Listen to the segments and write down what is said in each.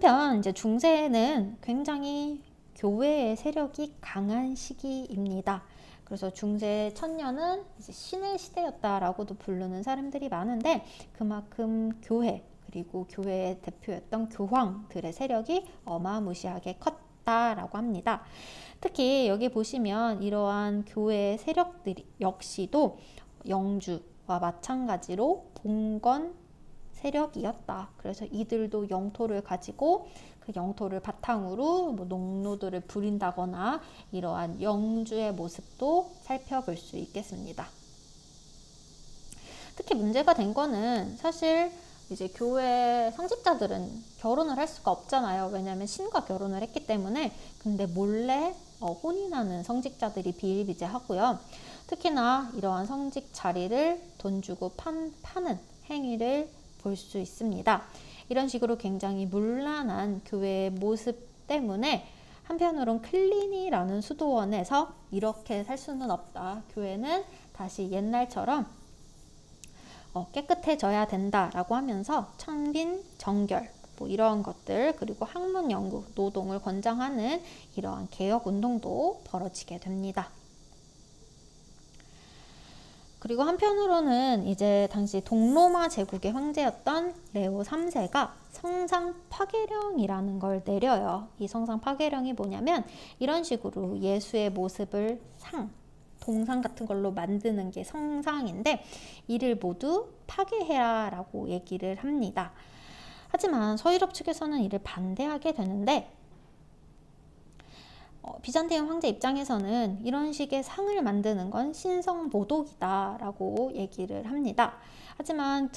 한편 이제 중세에는 굉장히 교회의 세력이 강한 시기입니다. 그래서 중세 천년은 이제 신의 시대였다라고도 부르는 사람들이 많은데, 그만큼 교회 그리고 교회의 대표였던 교황들의 세력이 어마무시하게 컸다라고 합니다. 특히 여기 보시면 이러한 교회의 세력들이 역시도 영주와 마찬가지로 봉건 세력이었다. 그래서 이들도 영토를 가지고 그 영토를 바탕으로 뭐 농노들을 부린다거나 이러한 영주의 모습도 살펴볼 수 있겠습니다. 특히 문제가 된 거는 사실 이제 교회 성직자들은 결혼을 할 수가 없잖아요. 왜냐하면 신과 결혼을 했기 때문에. 근데 몰래 혼인하는 성직자들이 비일비재하고요. 특히나 이러한 성직 자리를 돈 주고 파는 행위를 볼 수 있습니다. 이런 식으로 굉장히 문란한 교회의 모습 때문에 한편으론 클리니라는 수도원에서 이렇게 살 수는 없다. 교회는 다시 옛날처럼 깨끗해져야 된다라고 하면서 청빈, 정결 뭐 이런 것들, 그리고 학문 연구, 노동을 권장하는 이러한 개혁 운동도 벌어지게 됩니다. 그리고 한편으로는 이제 당시 동로마 제국의 황제였던 레오 3세가 성상 파괴령이라는 걸 내려요. 이 성상 파괴령이 뭐냐면 이런 식으로 예수의 모습을 동상 같은 걸로 만드는 게 성상인데, 이를 모두 파괴해라 라고 얘기를 합니다. 하지만 서유럽 측에서는 이를 반대하게 되는데, 비잔티움 황제 입장에서는 이런 식의 상을 만드는 건 신성모독이다 라고 얘기를 합니다. 하지만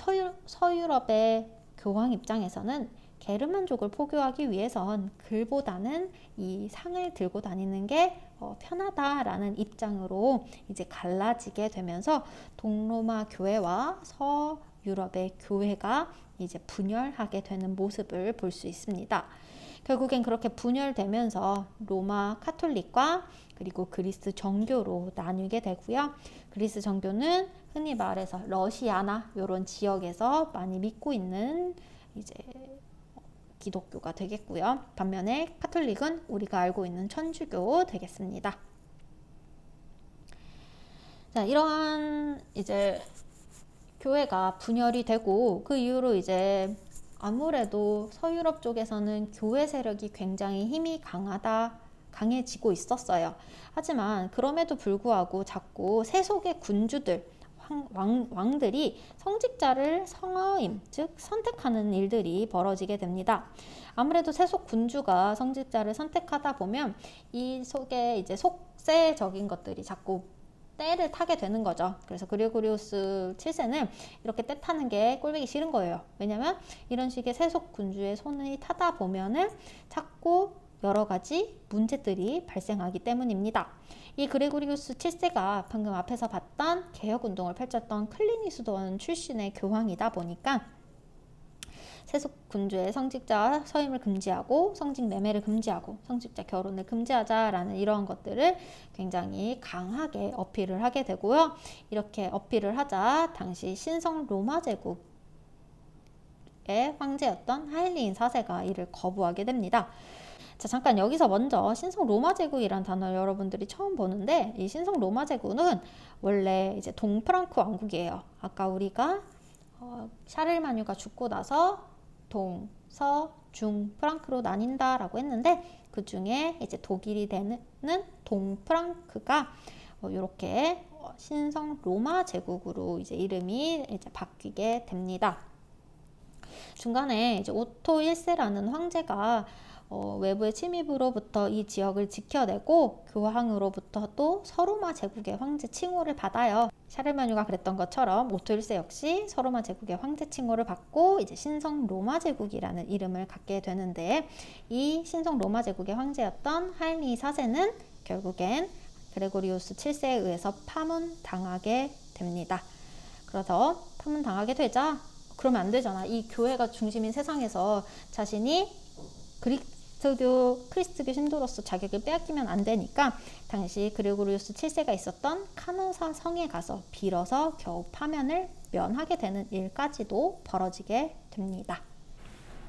서유럽의 교황 입장에서는 게르만족을 포교하기 위해선 글보다는 이 상을 들고 다니는 게 편하다라는 입장으로 이제 갈라지게 되면서 동로마 교회와 서유럽의 교회가 이제 분열하게 되는 모습을 볼 수 있습니다. 결국엔 그렇게 분열되면서 로마 카톨릭과 그리고 그리스 정교로 나뉘게 되고요. 그리스 정교는 흔히 말해서 러시아나 이런 지역에서 많이 믿고 있는 이제 기독교가 되겠고요. 반면에 카톨릭은 우리가 알고 있는 천주교 되겠습니다. 자, 이러한 이제 교회가 분열이 되고 그 이후로 이제 아무래도 서유럽 쪽에서는 교회 세력이 굉장히 힘이 강해지고 있었어요. 하지만 그럼에도 불구하고 자꾸 세속의 군주들, 왕들이 성직자를 성허임, 즉 선택하는 일들이 벌어지게 됩니다. 아무래도 세속 군주가 성직자를 선택하다 보면 이 속에 이제 속세적인 것들이 자꾸 때를 타게 되는 거죠. 그래서 그리고리우스 7세는 이렇게 때 타는 게 꼴보기 싫은 거예요. 왜냐면 이런 식의 세속 군주의 손을 타다 보면은 자꾸 여러 가지 문제들이 발생하기 때문입니다. 이 그레고리우스 7세가 방금 앞에서 봤던 개혁운동을 펼쳤던 클리니 수도원 출신의 교황이다 보니까 세속 군주의 성직자 서임을 금지하고 성직 매매를 금지하고 성직자 결혼을 금지하자라는 이러한 것들을 굉장히 강하게 어필을 하게 되고요. 이렇게 어필을 하자 당시 신성 로마 제국의 황제였던 하일리인 4세가 이를 거부하게 됩니다. 자, 잠깐 여기서 먼저 신성 로마 제국이란 단어를 여러분들이 처음 보는데, 이 신성 로마 제국은 원래 이제 동프랑크 왕국이에요. 아까 우리가 샤를마뉴가 죽고 나서 동, 서, 중, 프랑크로 나뉜다라고 했는데, 그 중에 이제 독일이 되는 동프랑크가 이렇게 신성 로마 제국으로 이제 이름이 이제 바뀌게 됩니다. 중간에 이제 오토 1세라는 황제가 외부의 침입으로부터 이 지역을 지켜내고 교황으로부터 또 서로마 제국의 황제 칭호를 받아요. 샤르마뉴가 그랬던 것처럼 오토 1세 역시 서로마 제국의 황제 칭호를 받고 이제 신성 로마 제국이라는 이름을 갖게 되는데, 이 신성 로마 제국의 황제였던 하일리 4세는 결국엔 그레고리우스 7세에 의해서 파문당하게 됩니다. 그래서 파문당하게 되자 그러면 안 되잖아. 이 교회가 중심인 세상에서 자신이 크리스트교 신도로서 자격을 빼앗기면 안 되니까 당시 그레고리우스 7세가 있었던 카노사 성에 가서 빌어서 겨우 파면을 면하게 되는 일까지도 벌어지게 됩니다.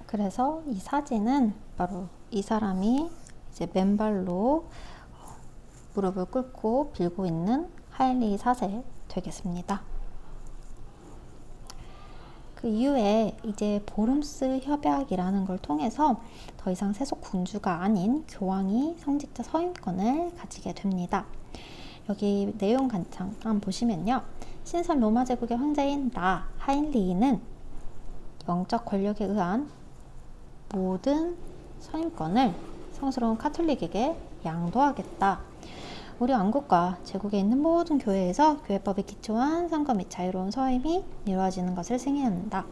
그래서 이 사진은 바로 이 사람이 이제 맨발로 무릎을 꿇고 빌고 있는 하일리 4세 되겠습니다. 그 이후에 이제 보름스 협약이라는 걸 통해서 더 이상 세속 군주가 아닌 교황이 성직자 서임권을 가지게 됩니다. 여기 내용 잠깐 보시면요. 신선 로마 제국의 황제인 나 하인리히는 영적 권력에 의한 모든 서임권을 성스러운 카톨릭에게 양도하겠다. 우리 왕국과 제국에 있는 모든 교회에서 교회법에 기초한 선거 및 자유로운 서임이 이루어지는 것을 승인한다.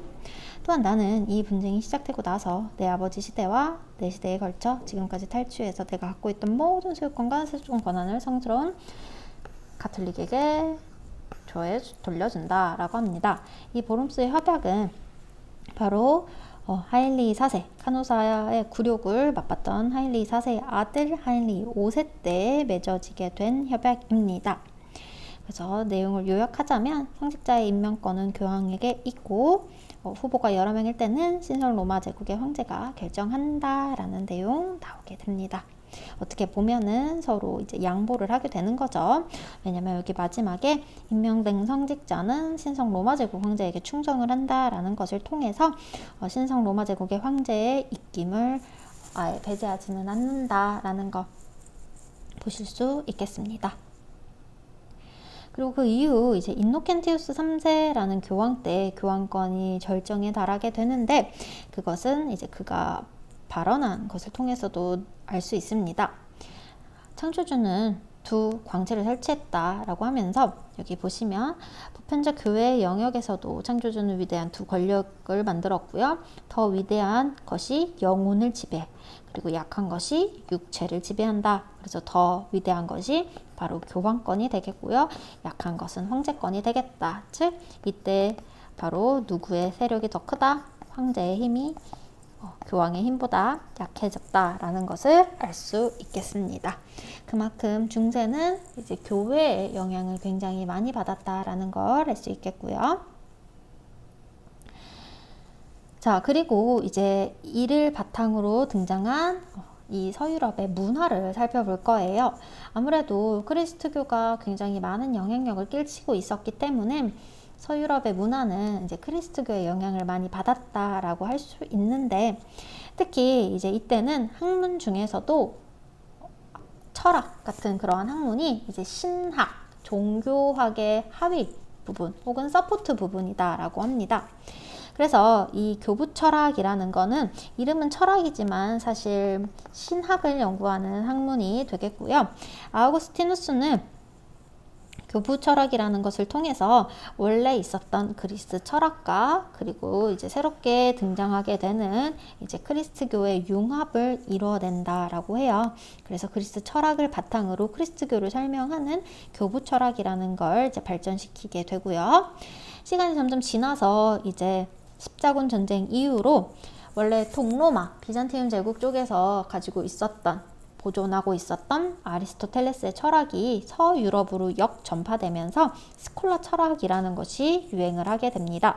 또한 나는 이 분쟁이 시작되고 나서 내 아버지 시대와 내 시대에 걸쳐 지금까지 탈취해서 내가 갖고 있던 모든 소유권과 세속권 권한을 성스러운 가톨릭에게 돌려준다 라고 합니다. 이 보름스의 협약은 바로 하일리 4세, 카노사의 굴욕을 맛봤던 하일리 4세의 아들 하일리 5세 때 맺어지게 된 협약입니다. 그래서 내용을 요약하자면 성직자의 임명권은 교황에게 있고 후보가 여러 명일 때는 신성 로마 제국의 황제가 결정한다라는 내용 나오게 됩니다. 어떻게 보면은 서로 이제 양보를 하게 되는 거죠. 왜냐면 여기 마지막에 임명된 성직자는 신성 로마 제국 황제에게 충성을 한다라는 것을 통해서 신성 로마 제국의 황제의 입김을 아예 배제하지는 않는다라는 거 보실 수 있겠습니다. 그리고 그 이후 이제 인노켄티우스 3세라는 교황 때 교황권이 절정에 달하게 되는데 그것은 이제 그가 발언한 것을 통해서도 알 수 있습니다. 창조주는 두 광채를 설치했다라고 하면서 여기 보시면 보편적 교회의 영역에서도 창조주는 위대한 두 권력을 만들었고요. 더 위대한 것이 영혼을 지배, 그리고 약한 것이 육체를 지배한다. 그래서 더 위대한 것이 바로 교황권이 되겠고요. 약한 것은 황제권이 되겠다. 즉 이때 바로 누구의 세력이 더 크다? 황제의 힘이 교황의 힘보다 약해졌다라는 것을 알 수 있겠습니다. 그만큼 중세는 이제 교회의 영향을 굉장히 많이 받았다라는 걸 알 수 있겠고요. 자, 그리고 이제 이를 바탕으로 등장한 이 서유럽의 문화를 살펴볼 거예요. 아무래도 그리스도교가 굉장히 많은 영향력을 끼치고 있었기 때문에 서유럽의 문화는 이제 그리스도교의 영향을 많이 받았다라고 할 수 있는데 특히 이제 이때는 학문 중에서도 철학 같은 그러한 학문이 이제 신학, 종교학의 하위 부분 혹은 서포트 부분이다라고 합니다. 그래서 이 교부 철학이라는 거는 이름은 철학이지만 사실 신학을 연구하는 학문이 되겠고요. 아우구스티누스는 교부 철학이라는 것을 통해서 원래 있었던 그리스 철학과 그리고 이제 새롭게 등장하게 되는 이제 그리스도교의 융합을 이루어낸다라고 해요. 그래서 그리스 철학을 바탕으로 그리스도교를 설명하는 교부 철학이라는 걸 이제 발전시키게 되고요. 시간이 점점 지나서 이제 십자군 전쟁 이후로 원래 동로마 비잔티움 제국 쪽에서 가지고 있었던 보존하고 있었던 아리스토텔레스의 철학이 서유럽으로 역전파되면서 스콜라 철학이라는 것이 유행을 하게 됩니다.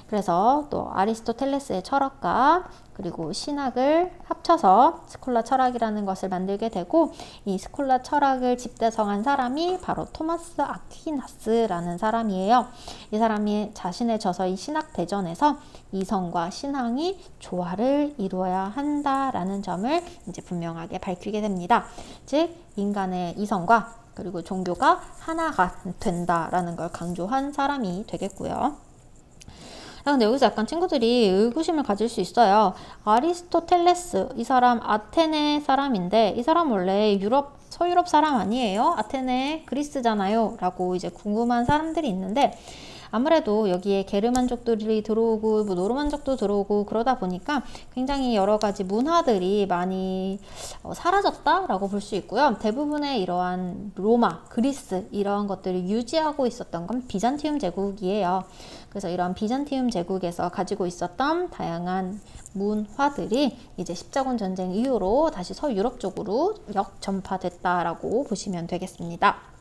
그래서 또 아리스토텔레스의 철학과 그리고 신학을 합쳐서 스콜라 철학이라는 것을 만들게 되고 이 스콜라 철학을 집대성한 사람이 바로 토마스 아퀴나스라는 사람이에요. 이 사람이 자신의 저서인 신학대전에서 이성과 신앙이 조화를 이루어야 한다라는 점을 이제 분명하게 밝히게 됩니다. 즉 인간의 이성과 그리고 종교가 하나가 된다라는 걸 강조한 사람이 되겠고요. 근데 여기서 약간 친구들이 의구심을 가질 수 있어요. 아리스토텔레스, 이 사람 아테네 사람인데 이 사람 원래 서유럽 사람 아니에요? 아테네 그리스잖아요 라고 이제 궁금한 사람들이 있는데 아무래도 여기에 게르만족들이 들어오고 뭐 노르만족도 들어오고 그러다 보니까 굉장히 여러 가지 문화들이 많이 사라졌다라고 볼 수 있고요. 대부분의 이러한 로마, 그리스 이러한 것들을 유지하고 있었던 건 비잔티움 제국이에요. 그래서 이런 비잔티움 제국에서 가지고 있었던 다양한 문화들이 이제 십자군 전쟁 이후로 다시 서유럽 쪽으로 역전파됐다라고 보시면 되겠습니다.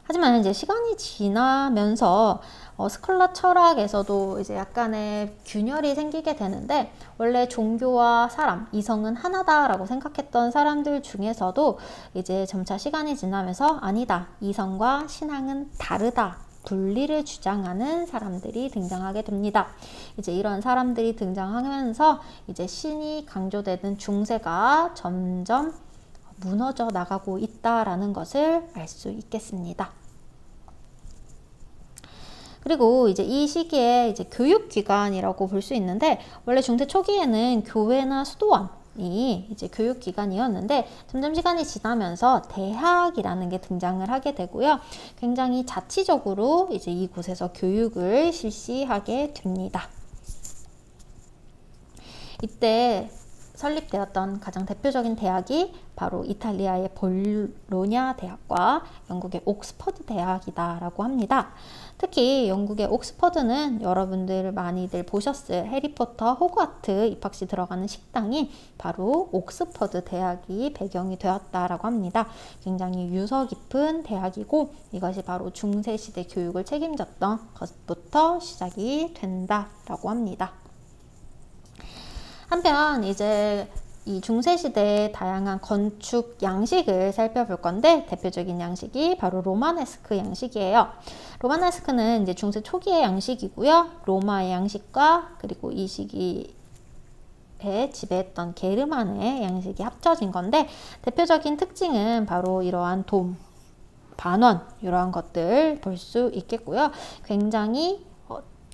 하지만 이제 시간이 지나면서 스칼라 철학에서도 이제 약간의 균열이 생기게 되는데, 원래 종교와 사람, 이성은 하나다라고 생각했던 사람들 중에서도 이제 점차 시간이 지나면서 아니다, 이성과 신앙은 다르다, 분리를 주장하는 사람들이 등장하게 됩니다. 이제 이런 사람들이 등장하면서 이제 신이 강조되는 중세가 점점 무너져 나가고 있다라는 것을 알 수 있겠습니다. 그리고 이제 이 시기에 이제 교육기관이라고 볼 수 있는데, 원래 중세 초기에는 교회나 수도원이 이제 교육기관이었는데, 점점 시간이 지나면서 대학이라는 게 등장을 하게 되고요. 굉장히 자치적으로 이제 이곳에서 교육을 실시하게 됩니다. 이때 설립되었던 가장 대표적인 대학이 바로 이탈리아의 볼로냐 대학과 영국의 옥스퍼드 대학이다라고 합니다. 특히 영국의 옥스퍼드는 여러분들 많이들 보셨을 해리포터 호그와트 입학시 들어가는 식당이 바로 옥스퍼드 대학이 배경이 되었다라고 합니다. 굉장히 유서 깊은 대학이고, 이것이 바로 중세시대 교육을 책임졌던 것부터 시작이 된다라고 합니다. 한편 이제 이 중세시대의 다양한 건축 양식을 살펴볼 건데, 대표적인 양식이 바로 로마네스크 양식이에요. 로마네스크는 이제 중세 초기의 양식이고요. 로마의 양식과 그리고 이 시기에 지배했던 게르만의 양식이 합쳐진 건데, 대표적인 특징은 바로 이러한 돔, 반원, 이러한 것들 볼 수 있겠고요. 굉장히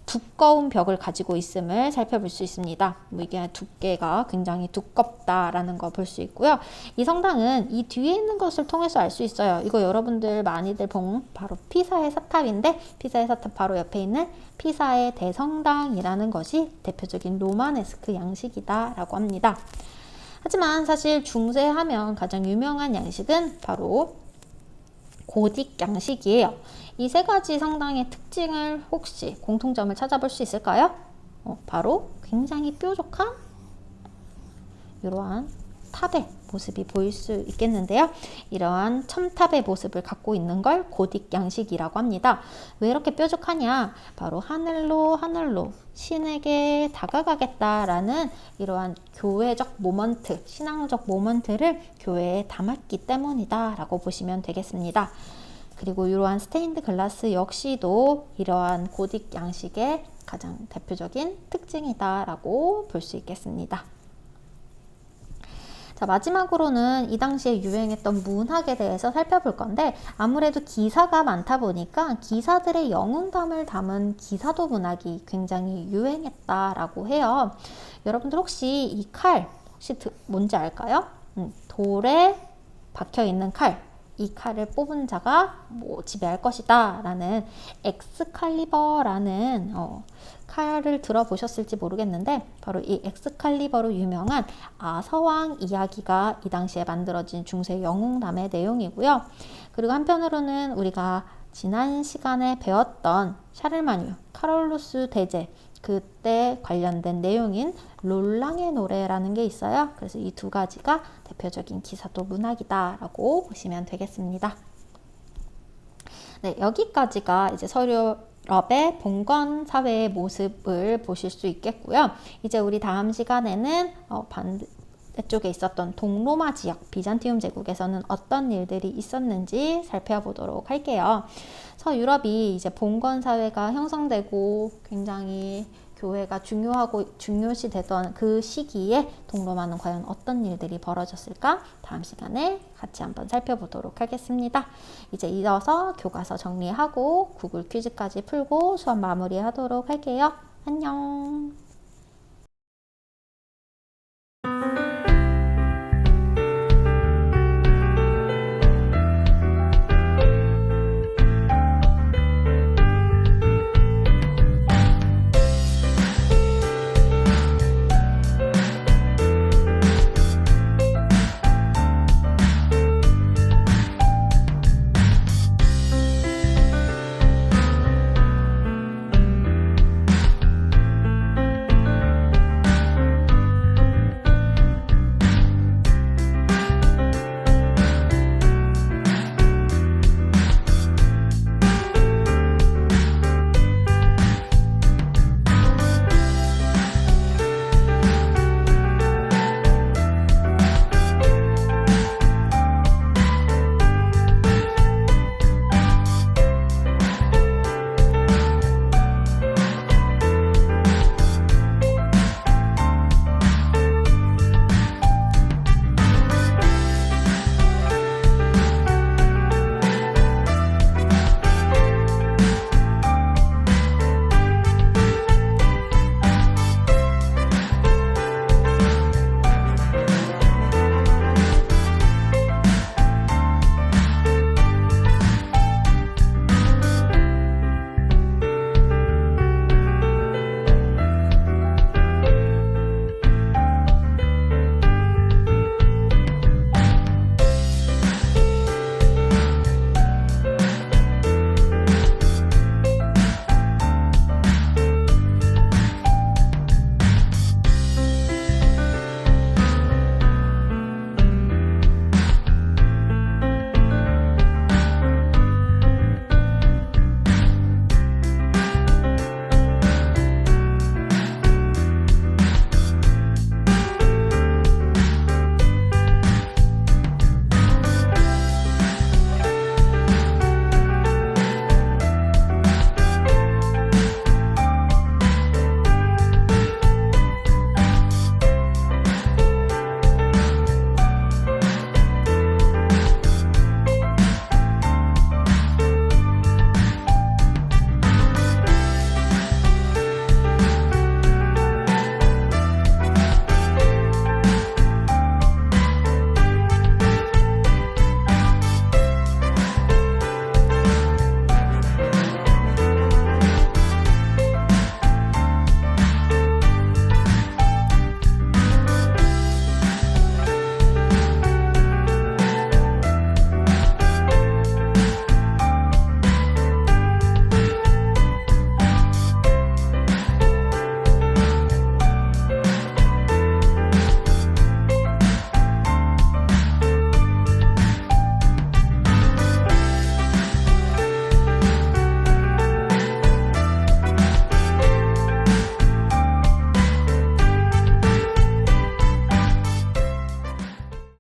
두꺼운 벽을 가지고 있음을 살펴볼 수 있습니다. 이게 두께가 굉장히 두껍다라는 거 볼 수 있고요. 이 성당은 이 뒤에 있는 것을 통해서 알 수 있어요. 이거 여러분들 많이들 본 바로 피사의 사탑인데, 피사의 사탑 바로 옆에 있는 피사의 대성당이라는 것이 대표적인 로마네스크 양식이다라고 합니다. 하지만 사실 중세 하면 가장 유명한 양식은 바로 고딕 양식이에요. 이 세 가지 성당의 특징을 혹시 공통점을 찾아볼 수 있을까요? 바로 굉장히 뾰족한 이러한 탑의 모습이 보일 수 있겠는데요. 이러한 첨탑의 모습을 갖고 있는 걸 고딕 양식이라고 합니다. 왜 이렇게 뾰족하냐? 바로 하늘로 신에게 다가가겠다라는 이러한 교회적 모먼트, 신앙적 모먼트를 교회에 담았기 때문이다 라고 보시면 되겠습니다. 그리고 이러한 스테인드 글라스 역시도 이러한 고딕 양식의 가장 대표적인 특징이다 라고 볼 수 있겠습니다. 자, 마지막으로는 이 당시에 유행했던 문학에 대해서 살펴볼 건데, 아무래도 기사가 많다 보니까 기사들의 영웅담을 담은 기사도 문학이 굉장히 유행했다라고 해요. 여러분들 혹시 이 칼 혹시 뭔지 알까요? 돌에 박혀 있는 칼, 이 칼을 뽑은 자가 지배할 것이다 라는 엑스칼리버라는 칼을 들어보셨을지 모르겠는데, 바로 이 엑스칼리버로 유명한 아서왕 이야기가 이 당시에 만들어진 중세 영웅담의 내용이고요. 그리고 한편으로는 우리가 지난 시간에 배웠던 샤를마뉴, 카롤루스 대제, 그때 관련된 내용인 롤랑의 노래라는 게 있어요. 그래서 이 두 가지가 대표적인 기사도 문학이다 라고 보시면 되겠습니다. 네, 여기까지가 이제 서유럽의 봉건 사회의 모습을 보실 수 있겠고요. 이제 우리 다음 시간에는 반대쪽에 있었던 동로마 지역, 비잔티움 제국에서는 어떤 일들이 있었는지 살펴보도록 할게요. 서유럽이 이제 봉건 사회가 형성되고 굉장히 교회가 중요시 되던 그 시기에 동로마는 과연 어떤 일들이 벌어졌을까? 다음 시간에 같이 한번 살펴보도록 하겠습니다. 이제 이어서 교과서 정리하고 구글 퀴즈까지 풀고 수업 마무리하도록 할게요. 안녕.